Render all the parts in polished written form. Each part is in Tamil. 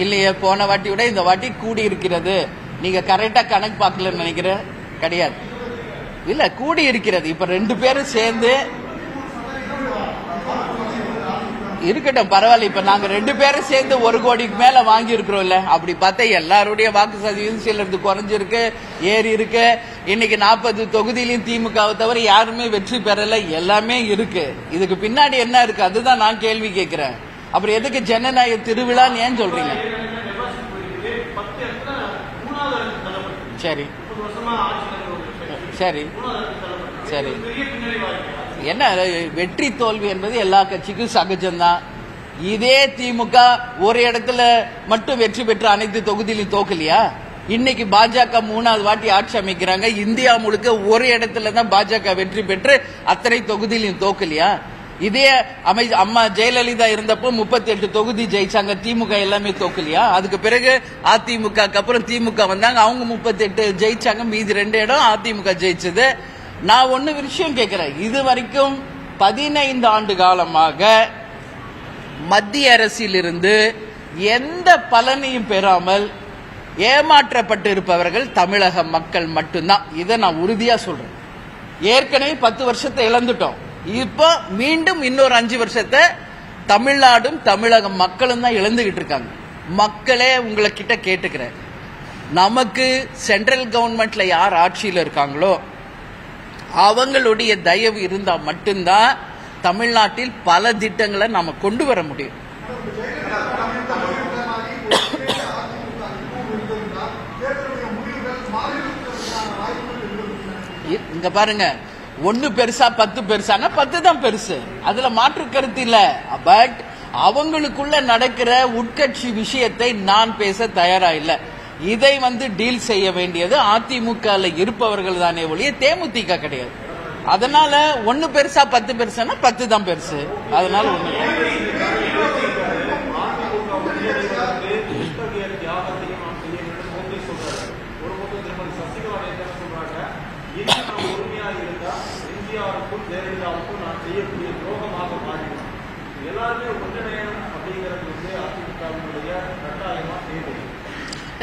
இல்லையே, போன வாட்டி விட இந்த வாட்டி கூடி இருக்கிறது. நீங்க கரெக்டா கணக்கு பார்க்கலன்னு நினைக்கிறேன். கிடையாது, இல்ல கூடி இருக்கிறது. இப்ப 2 பேரும் சேர்ந்து இருக்கட்டும், பரவாயில்ல. இப்ப நாங்க 2 பேரும் சேர்ந்து 1 கோடிக்கு மேல வாங்கி இருக்கிறோம் இல்ல. அப்படி பார்த்தா எல்லாருடைய வாக்கு சதவீதம் சிலருக்கு குறைஞ்சிருக்கு, ஏறி இருக்கு. இன்னைக்கு 40 தொகுதியிலையும் திமுகவை தவிர யாருமே வெற்றி பெறல. எல்லாமே இருக்கு. இதுக்கு பின்னாடி என்ன இருக்கு, அதுதான் நான் கேள்வி கேட்கிறேன். அப்புறம் எதுக்கு ஜனநாயக திருவிழான்னு ஏன் சொல்றீங்க? சரி சரி சரி, என்ன வெற்றி தோல்வி என்பது எல்லா கட்சிக்கும் சகஜம்தான். இதே திமுக ஒரு இடத்துல மட்டும் வெற்றி பெற்று அனைத்து தொகுதியிலும் தோக்கலையா? இன்னைக்கு பாஜக 3வது வாட்டி ஆட்சி அமைக்கிறாங்க. இந்தியா முழுக்க ஒரு இடத்துல தான் பாஜக வெற்றி பெற்று அத்தனை தொகுதியிலும் தோக்கலையா? இதே அம்மா ஜெயலலிதா இருந்தப்போ 38 தொகுதி ஜெயிச்சாங்க. திமுக எல்லாமே தோக்கலையா? அதுக்கு பிறகு அதிமுக அப்புறம் திமுக வந்தாங்க, அவங்க 38 ஜெயிச்சாங்க. மீதி 2 இடம் அதிமுக ஜெயிச்சது. நான் ஒன்னு விஷயம் கேட்கிறேன். இது வரைக்கும் 15 ஆண்டு காலமாக மத்திய அரசிலிருந்து எந்த பலனையும் பெறாமல் ஏமாற்றப்பட்டு இருப்பவர்கள் தமிழக மக்கள் மட்டும்தான். இதை நான் உறுதியா சொல்றேன். ஏற்கனவே 10 வருஷத்தை இழந்துட்டோம். இப்ப மீண்டும் இன்னொரு 5 வருஷத்தை தமிழ்நாடும் தமிழக மக்களும் தான் இழந்துகிட்டு இருக்காங்க. மக்களே உங்களை கிட்ட கேட்டுக்கிறேன், நமக்கு சென்ட்ரல் கவர்மெண்ட்ல யார் ஆட்சியில் இருக்காங்களோ அவங்களுடைய தயவு இருந்தா மட்டும்தான் தமிழ்நாட்டில் பல திட்டங்களை நாம கொண்டு வர முடியும். இங்க பாருங்க, 1 பெருசா 10 பெருசானா 10 தான் பெருசு, அதுல மாற்று கருத்து இல்ல. பட் அவங்களுக்குள்ள நடக்கிற உட்கட்சி விஷயத்தை நான் பேச தயாரா இல்ல. இதை டீல் செய்ய வேண்டியது அதிமுக இருப்பவர்கள் தானே ஒழிய தேமுதிக கிடையாது. அதனால 1 பெருசா 10 பெருசானா 10 தான் பெருசு. அதனால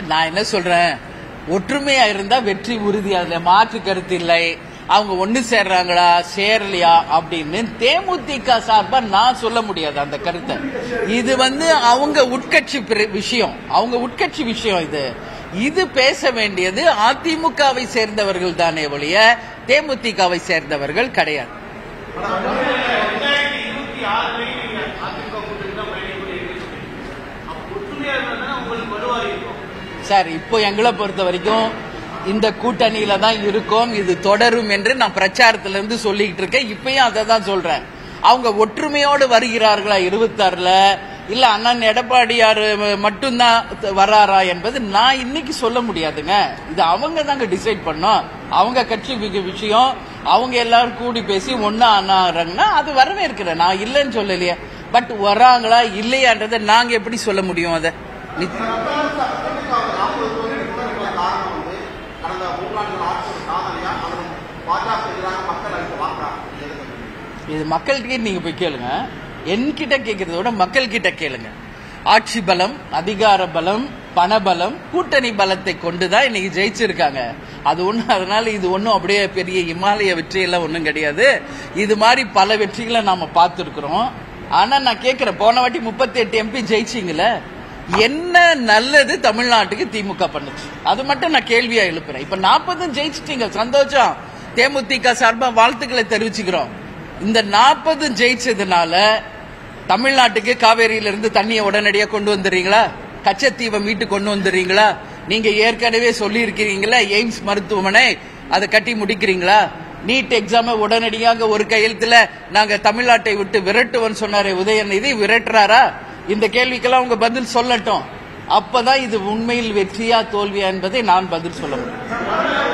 நான் என்ன சொல்றேன், ஒற்றுமையா இருந்தா வெற்றி உறுதி, அதுல மாற்று கருத்து இல்லை. அவங்க ஒண்ணு சேர்றாங்களா சேரலையா அப்படின்னு தேமுதிக சார்பா நான் சொல்ல முடியாது அந்த கருத்தை. இது அவங்க உட்கட்சி விஷயம், அவங்க உட்கட்சி விஷயம். இது பேச வேண்டியது அதிமுகவை சேர்ந்தவர்கள் தானே ஒழிய தேமுதிகவை சேர்ந்தவர்கள் கிடையாது. சார், இப்போ எங்களை பொறுத்த வரைக்கும் இந்த கூட்டணியில தான் இருக்கும், இது தொடரும் என்று நான் பிரச்சாரத்திலிருந்து சொல்லிட்டு இருக்கேன். இப்பயும் அதை தான் சொல்றேன். அவங்க ஒற்றுமையோடு வருகிறார்களா 26ல, இல்ல அண்ணன் எடப்பாடியார் மட்டும்தான் வராரா என்பது நான் இன்னைக்கு சொல்ல முடியாதுங்க. இது அவங்க தாங்க டிசைட் பண்ணோம். அவங்க கட்சி விஷயம். அவங்க எல்லாரும் கூடி பேசி ஒன்னா ஆனாங்கன்னா அது வரவேற்கிறேன், நான் இல்லைன்னு சொல்லலையே. பட் வராங்களா இல்லையான்றதை நாங்க எப்படி சொல்ல முடியும்? அதை இது மக்கள்கிட்ட நீங்க போய் கேளுங்க. என்கிட்ட கேட்கறத விட மக்கள் கிட்ட கேளுங்க. ஆட்சி பலம், அதிகார பலம், பணபலம், கூட்டணி பலத்தை கொண்டுதான் இன்னைக்கு ஜெயிச்சிருக்காங்க. அது ஒண்ணு. அதனால இது ஒன்னும் அப்படியே பெரிய இமாலய வெற்றி எல்லாம் ஒன்னும் கிடையாது. இது மாதிரி பல வெற்றிகளை நாம பார்த்திருக்கிறோம். ஆனா நான் கேட்கிறேன், போன வாட்டி 38 MP ஜெயிச்சிங்கல, என்ன நல்லது தமிழ்நாட்டுக்கு திமுக பண்ணுச்சு? அது மட்டும் நான் கேள்வியா எழுப்புறேன். இப்ப 40 ஜெயிச்சிட்டீங்க, சந்தோஷம். தேமுதிக சார்பா வாழ்த்துக்களை தெரிவிச்சுக்கிறோம். இந்த 40 ஜெயிச்சதுனால தமிழ்நாட்டுக்கு காவேரியிலிருந்து தண்ணியை உடனடியாக கொண்டு வந்துடுறீங்களா? கச்சத்தீவை மீட்டு கொண்டு வந்துடுறீங்களா? நீங்க ஏற்கனவே சொல்லி இருக்கிறீங்களா எய்ம்ஸ் மருத்துவமனை, அதை கட்டி முடிக்கிறீங்களா? நீட் எக்ஸாம் உடனடியாக ஒரு கையெழுத்துல நாங்க தமிழ்நாட்டை விட்டு விரட்டுவோம் சொன்னாரே உதயநிதி, விரட்டுறாரா? இந்த கேள்விக்கெல்லாம் உங்க பதில் சொல்லட்டும். அப்பதான் இது உண்மையில் வெற்றியா தோல்வியா என்பதை நான் பதில் சொல்ல முடியும்.